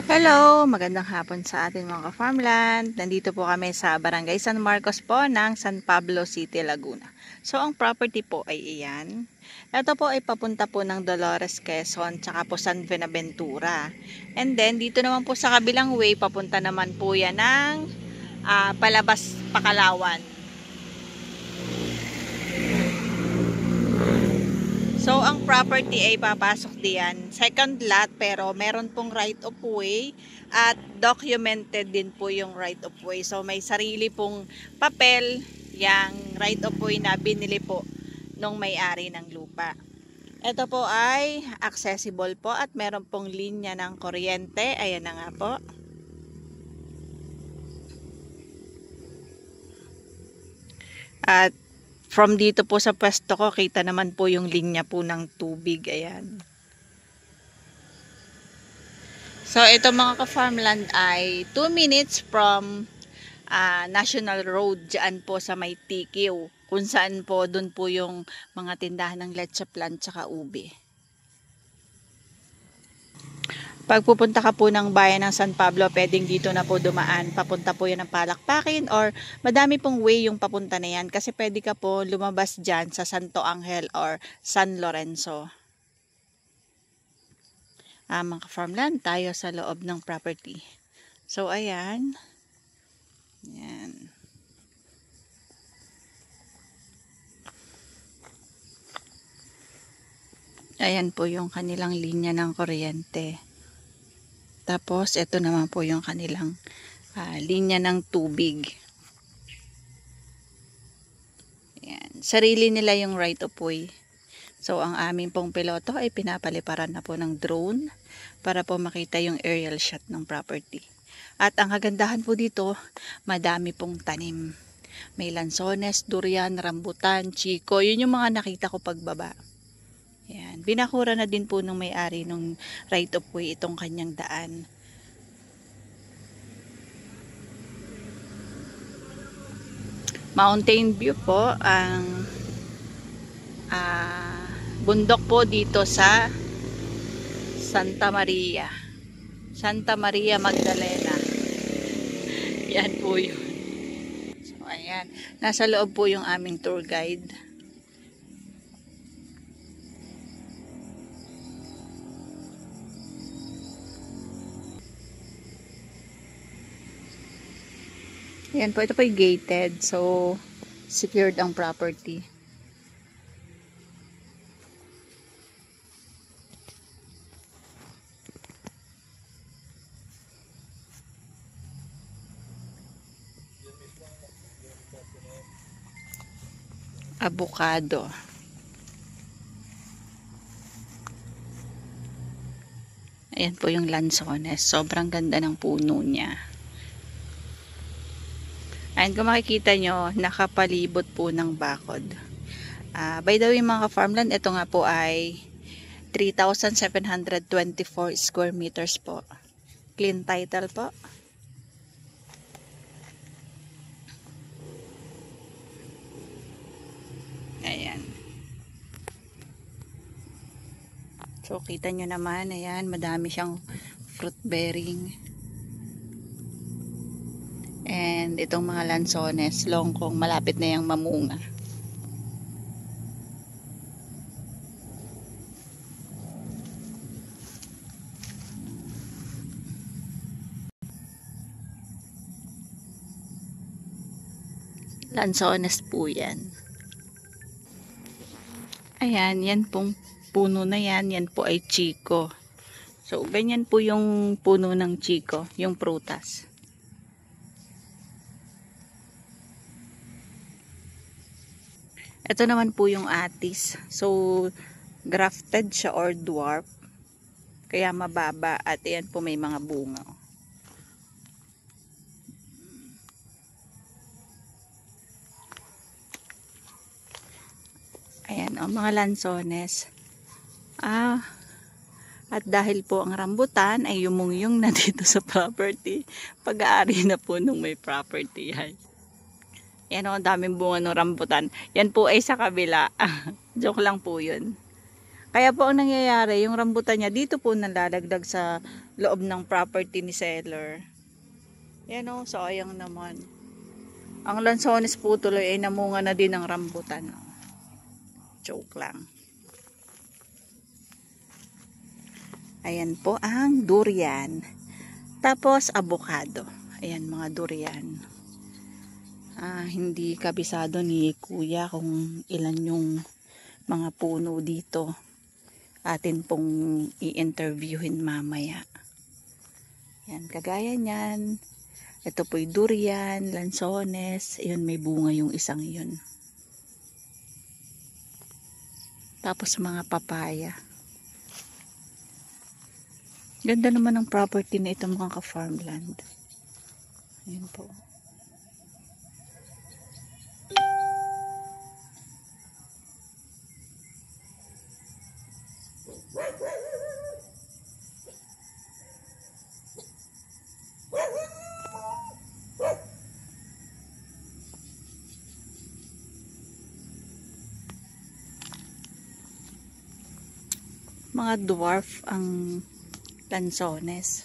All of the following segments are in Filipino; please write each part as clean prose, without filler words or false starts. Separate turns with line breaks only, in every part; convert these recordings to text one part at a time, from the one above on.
Hello! Magandang hapon sa ating mga ka-farmland. Nandito po kami sa Barangay San Marcos po ng San Pablo City, Laguna. So, ang property po ay iyan. Ito po ay papunta po ng Dolores, Quezon, tsaka po San Buenaventura. And then, dito naman po sa kabilang way, papunta naman po yan ng Palabas, Pakalawan. So, ang property ay papasok diyan. Second lot, pero meron pong right of way at documented din po yung right of way. So, may sarili pong papel yung right of way na binili po nung may-ari ng lupa. Ito po ay accessible po at meron pong linya ng kuryente. Ayan na nga po. At from dito po sa pwesto ko, kita naman po yung linya po ng tubig. Ayan. So, ito mga ka-farmland ay 2 minutes from National Road. Diyan po sa may TQ. Kung saan po, dun po yung mga tindahan ng leche plan tsaka ube. Pag pupunta ka po ng bayan ng San Pablo, pwedeng dito na po dumaan. Papunta po yan ng Palakpakin or madami pong way yung papunta na yan. Kasi pwede ka po lumabas dyan sa Santo Angel or San Lorenzo. Mga farmland, tayo sa loob ng property. So, ayan. Ayan. Ayan po yung kanilang linya ng kuryente. Tapos, ito naman po yung kanilang linya ng tubig. Ayan. Sarili nila yung right of way. So, ang aming pong piloto ay pinapaliparan na po ng drone para po makita yung aerial shot ng property. At ang kagandahan po dito, madami pong tanim. May lansones, durian, rambutan, chiko. Yun yung mga nakita ko pagbaba. Ayan. Binakura na din po ng may-ari ng right of way itong kanyang daan. Mountain view po ang bundok po dito sa Santa Maria. Santa Maria Magdalena. Yan po yun. So, ayan. Nasa loob po yung aming tour guide. Ayan po, ito po yung gated. So, secured ang property. Avocado. Ayan po yung lansones. Sobrang ganda ng puno niya. Ayan, kung makikita nyo, nakapalibot po ng bakod. By the way mga ka-farmland, ito nga po ay 3,724 square meters po. Clean title po. Ayan. So, kita nyo naman, ayan, madami siyang fruit bearing. And itong mga lansones, longkong, malapit na yung mamunga. Lansones po yan. Ayan, yan pong puno na yan. Yan po ay chiko. So, ganyan po yung puno ng chiko, yung prutas. Ito naman po yung atis. So, grafted siya or dwarf. Kaya mababa. At ayan po may mga bunga. Ayan o, mga lansones. At dahil po ang rambutan ay yumungyong na dito sa property, pag-aari na po nung may property. Yan o, daming bunga ng rambutan. Yan po ay sa kabila. Joke lang po yun. Kaya po ang nangyayari, yung rambutan niya dito po nalalagdag sa loob ng property ni seller. Yan o, sayang naman. Ang lansones po tuloy ay namunga na din ng rambutan. Joke lang. Ayan po ang durian. Tapos avocado. Ayan mga durian. Hindi kabisado ni kuya kung ilan yung mga puno dito. Atin pong i-interviewin mamaya. Yan, kagaya niyan. Ito po'y durian, lansones. Ayun, may bunga yung isang yun. Tapos mga papaya. Ganda naman ng property na ito mga ka-farmland. Ayun po. Mga dwarf ang lansones.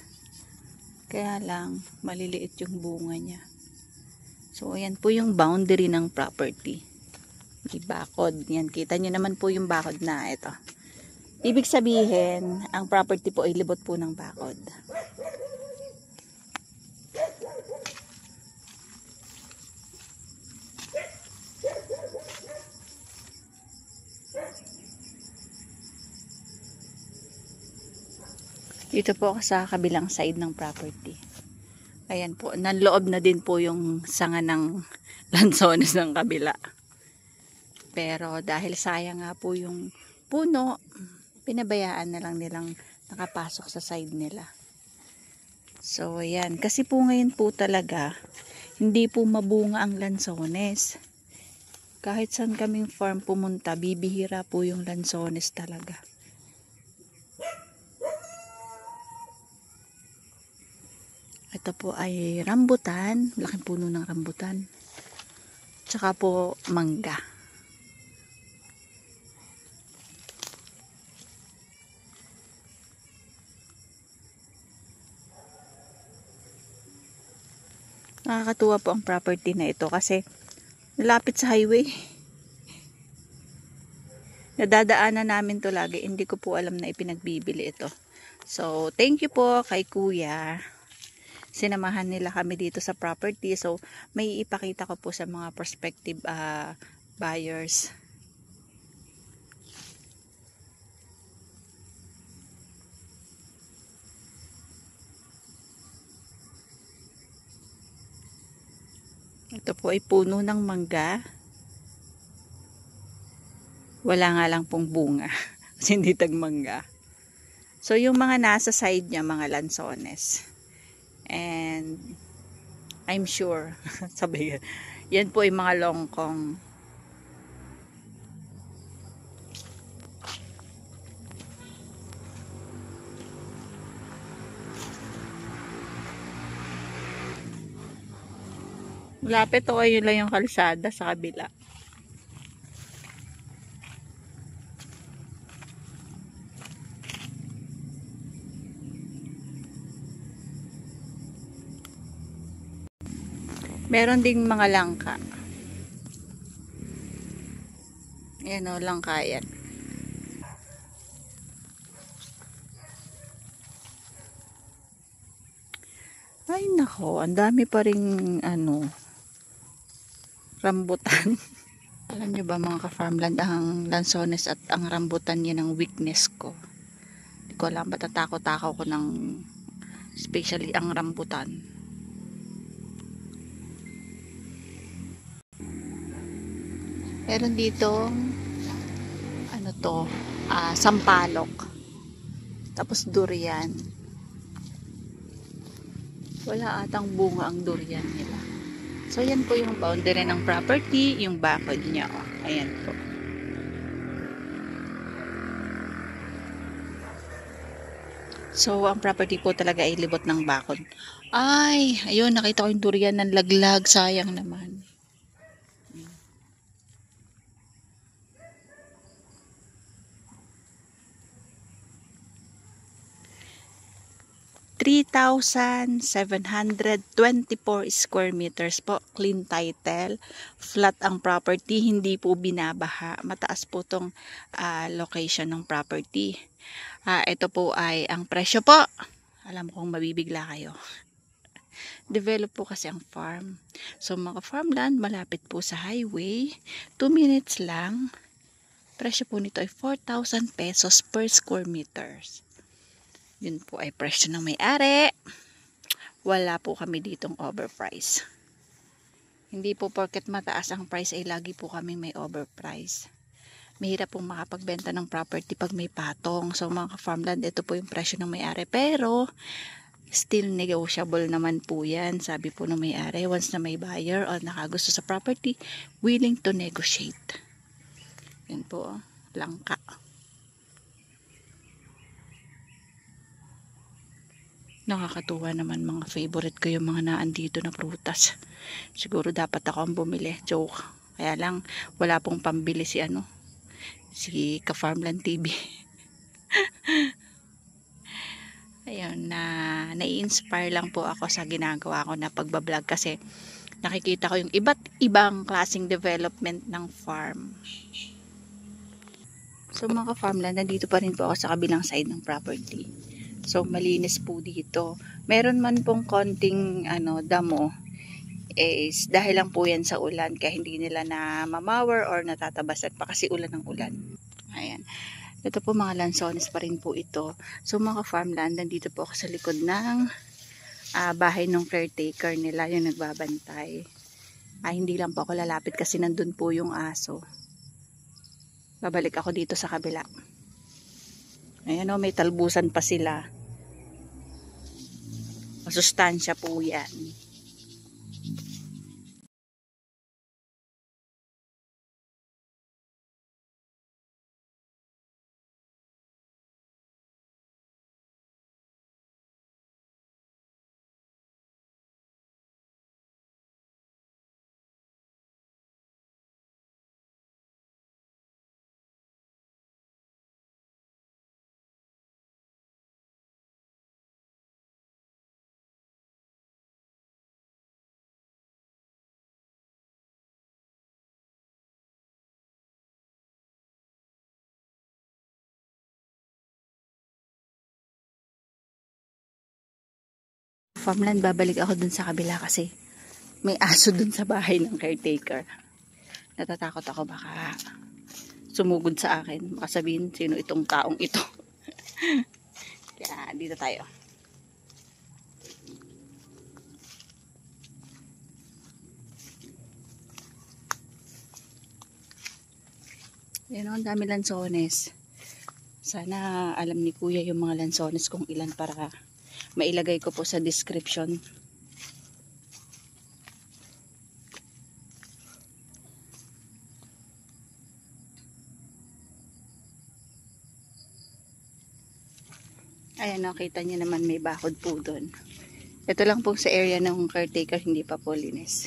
Kaya lang, maliliit yung bunga niya. So, ayan po yung boundary ng property. May bakod. Yan, kita nyo naman po yung bakod na ito. Ibig sabihin, ang property po ay libot po ng bakod. Dito po sa kabilang side ng property. Ayan po, nanloob na din po yung sanga ng lansones ng kabila. Pero dahil sayang nga po yung puno, pinabayaan na lang nilang nakapasok sa side nila. So ayan, kasi po ngayon po talaga, hindi po mabunga ang lansones. Kahit saan kaming farm pumunta, bibihira po yung lansones talaga. Ito po ay rambutan, laking puno ng rambutan. Tsaka po mangga. Nakakatuwa po ang property na ito kasi malapit sa highway. Nadadaanan namin to lagi, hindi ko po alam na ipinagbibili ito. So, thank you po kay kuya. Sinamahan nila kami dito sa property. So, may ipakita ko po sa mga prospective buyers. Ito po ay puno ng mangga. Wala nga lang pong bunga. Kasi hindi tagmangga. So, yung mga nasa side niya, mga lansones. And I'm sure sabi yan po ay mga longkong. Malapit o ayun lang yung kalsada sa kabila. Meron ding mga langka. Ayan o, langka yan. Ay nako, ang dami pa ring rambutan. Alam nyo ba mga ka-farmland, ang lansones at ang rambutan yan ang weakness ko. Hindi ko alam, matatakot-takaw ko ng especially ang rambutan. Meron dito sampalok. Tapos durian. Wala atang bunga ang durian nila. So yan po yung boundary ng property, yung bakod niya. Ayan po. So ang property po talaga ay libot ng bakod. Ay, ayun, nakita ko yung durian ng laglag, sayang naman. 3,724 square meters po. Clean title. Flat ang property. Hindi po binabaha. Mataas po tong location ng property. Ito po ay ang presyo po. Alam kong mabibigla kayo. Develop po kasi ang farm. So mga farmland, malapit po sa highway. 2 minutes lang. Presyo po nito ay 4,000 pesos per square meters. Yun po ay presyo ng may-ari. Wala po kami ditong overprice. Hindi po porket mataas ang price ay lagi po kami may overprice. Mahirap pong makapagbenta ng property pag may patong. So mga farmland, ito po yung presyo ng may-ari. Pero still negotiable naman po yan. Sabi po ng may-ari, once na may buyer o nakagusto sa property, willing to negotiate. Yan po, langka. Nakakatuwa naman, mga favorite ko yung mga naandito na prutas. Siguro dapat ako ang bumili. Joke. Kaya lang, wala pong pambili si Ka-Farmland TV. Ayun, nai-inspire lang po ako sa ginagawa ko na pagbablog kasi nakikita ko yung iba't ibang klaseng development ng farm. So mga farmland, nandito pa rin po ako sa kabilang side ng property. So malinis po dito. Meron man pong konting damo, is dahil lang po yan sa ulan kaya hindi nila na mamawer or natatabasan pa kasi ulan ng ulan. Ayan. Ito po mga lansones pa rin po ito. So mga farmland, nandito po ako sa likod ng bahay ng caretaker nila, yung nagbabantay. Hindi lang po ako lalapit kasi nandun po yung aso. Babalik ako dito sa kabila. Ayan o, may talbusan pa sila. Masustansya po yan. Farmland, babalik ako dun sa kabila kasi may aso dun sa bahay ng caretaker. Natatakot ako baka sumugod sa akin. Baka sabihin, sino itong taong ito? Kaya dito tayo. Yan o, ang dami lansones. Sana alam ni kuya yung mga lansones kung ilan para mailagay ko po sa description. Ayan, nakita niyo naman may bakod po doon. Ito lang po sa area ng caretaker, hindi pa po linis.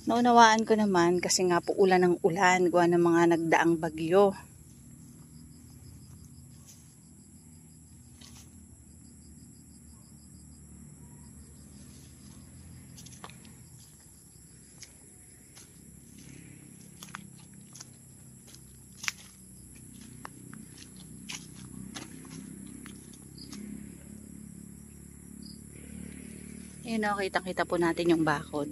Naunawaan ko naman kasi nga po ulan ng ulan, gawa ng mga nagdaang bagyo. Ayun o, kitang-kita po natin yung bakod.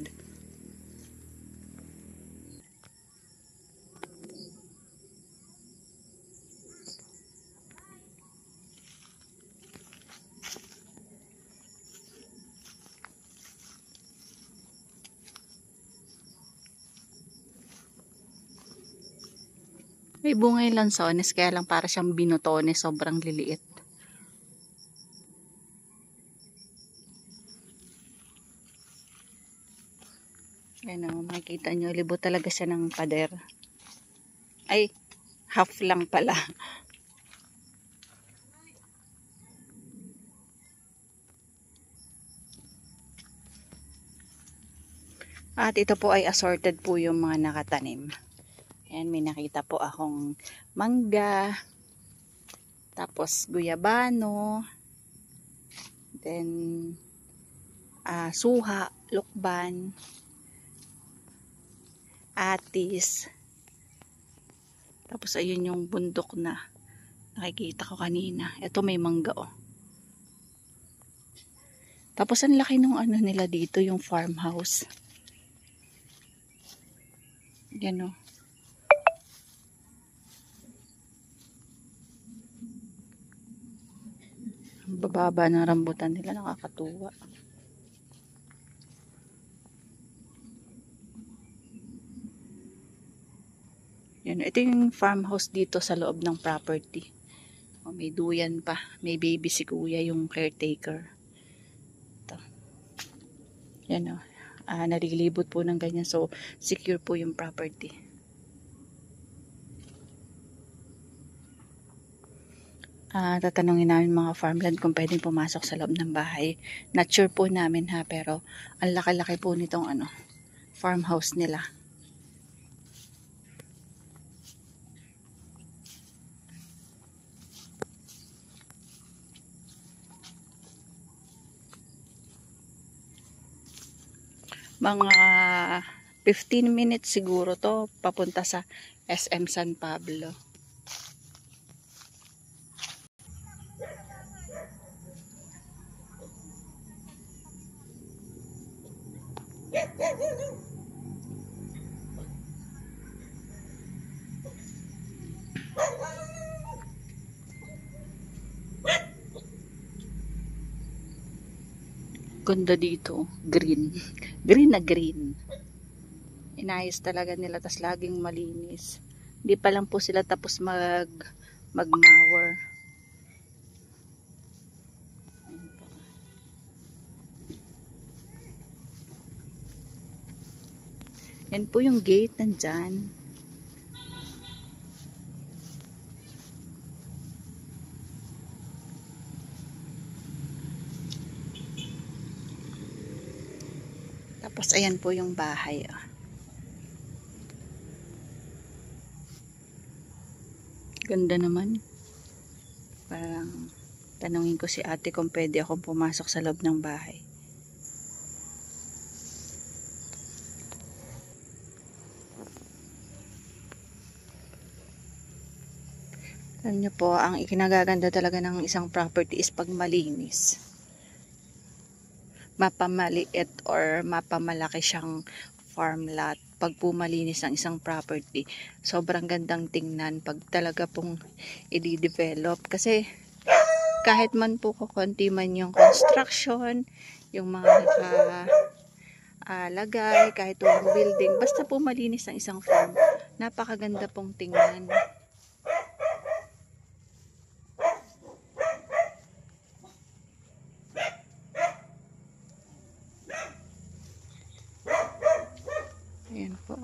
May bunga yung lansones, kaya lang para siyang binutones, sobrang liliit. Ayan o, makikita nyo, libo talaga siya ng pader. Ay, half lang pala. At ito po ay assorted po yung mga nakatanim. Ayan, may nakita po akong mangga, tapos guyabano, then suha, lukban, atis. Tapos ayun yung bundok na nakikita ko kanina. Ito may mangga oh. Tapos ang laki nung ano nila dito, yung farmhouse. Yan oh. Ang bababa ng rambutan nila, nakakatuwa. Yan, ito yung farmhouse dito sa loob ng property. Oh, may duyan pa. May baby si kuya, yung caretaker. Ito. Yan oh. Narilibot po ng ganyan. So, secure po yung property. Tatanungin namin mga farmland kung pwedeng pumasok sa loob ng bahay. Not sure po namin ha, pero ang laki-laki po nitong farmhouse nila. Mga 15 minutes siguro to papunta sa SM San Pablo. Ganda dito, green. Green na green. Inayos talaga nila, tas laging malinis. Hindi pa lang po sila tapos mag-mower. Yan po yung gate nandyan. Tapos ayan po yung bahay. Ganda naman. Parang tanungin ko si ate kung pwede akong pumasok sa loob ng bahay. Alam niyo po, ang ikinagaganda talaga ng isang property is pag malinis. Mapamaliit or mapamalaki siyang farm lot. Pag po malinis ang isang property, sobrang gandang tingnan pag talaga pong i-develop. Kasi kahit man po kukunti man yung construction, yung mga lagay, kahit walang building, basta po malinis ang isang farm, napakaganda pong tingnan. Ayan po.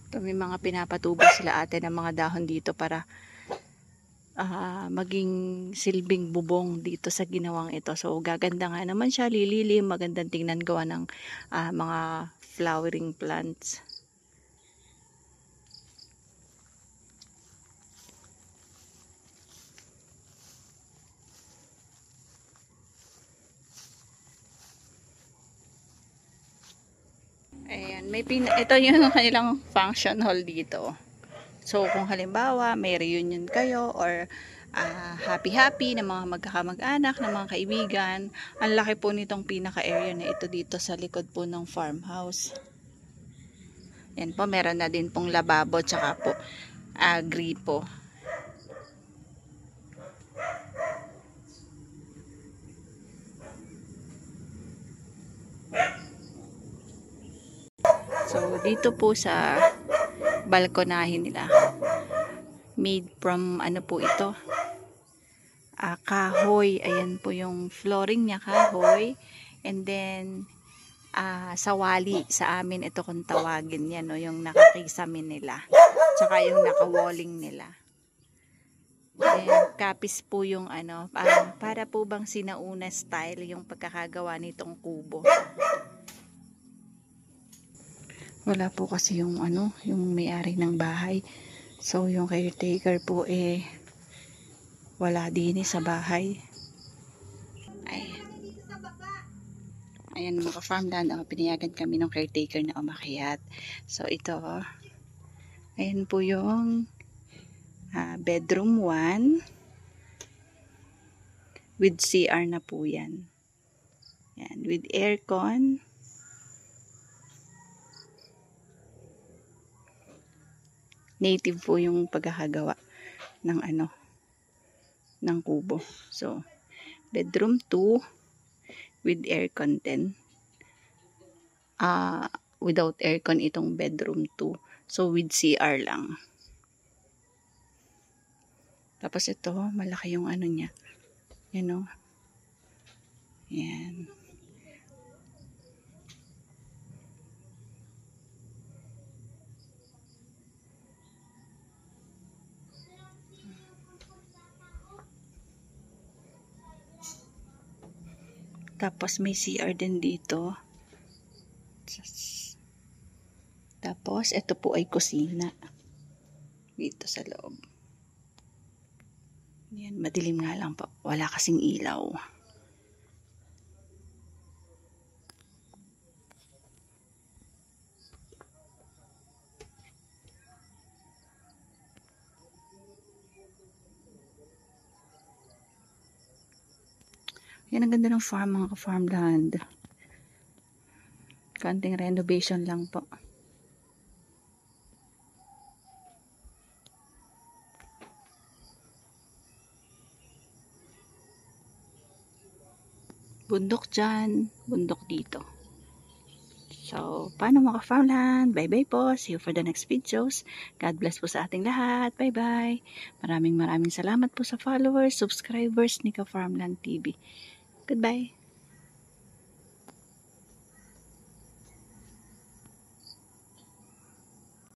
Ito, may mga pinapatubo sila ate ng mga dahon dito para maging silbing bubong dito sa ginawang ito. So gaganda nga naman siya, lililim, magandang tingnan, gawa ng mga flowering plants. Ayan, ito yung kanilang function hall dito. So kung halimbawa may reunion kayo or happy-happy ng mga magkakamag-anak, ng mga kaibigan, ang laki po nitong pinaka-area na ito dito sa likod po ng farmhouse. Yan po, meron na din pong lababo tsaka po gripo. So dito po sa balkonahin nila, made from ano po ito, kahoy. Ayan po yung flooring niya, kahoy. And then sawali sa amin ito kung tawagin yan, no? Yung nakakisamin nila tsaka yung nakawalling nila. Then kapis po yung para po bang sinauna style yung pagkakagawa nitong kubo. Wala po kasi yung yung may-ari ng bahay. So yung caretaker po wala din sa bahay. Ay. Ayan mga farmland, pinayagan kami ng caretaker na umakyat. So ito, ayan po yung bedroom 1 with CR na po yan. Yan, with aircon. Native po yung pagkakagawa ng ng kubo. So, bedroom 2 with aircon din. Without aircon itong bedroom 2. So, with CR lang. Tapos ito, malaki yung niya. Yan o. Yan. Tapos may CR din dito. Tapos ito po ay kusina. Dito sa loob. Yan, madilim nga lang po. Wala kasing ilaw. Yan ang ganda ng farm mga ka-farmland. Kanting renovation lang po. Bundok dyan, bundok dito. So, paano mga ka-farmland? Bye-bye po. See you for the next videos. God bless po sa ating lahat. Bye-bye. Maraming salamat po sa followers, subscribers ni Ka-Farmland TV. Goodbye.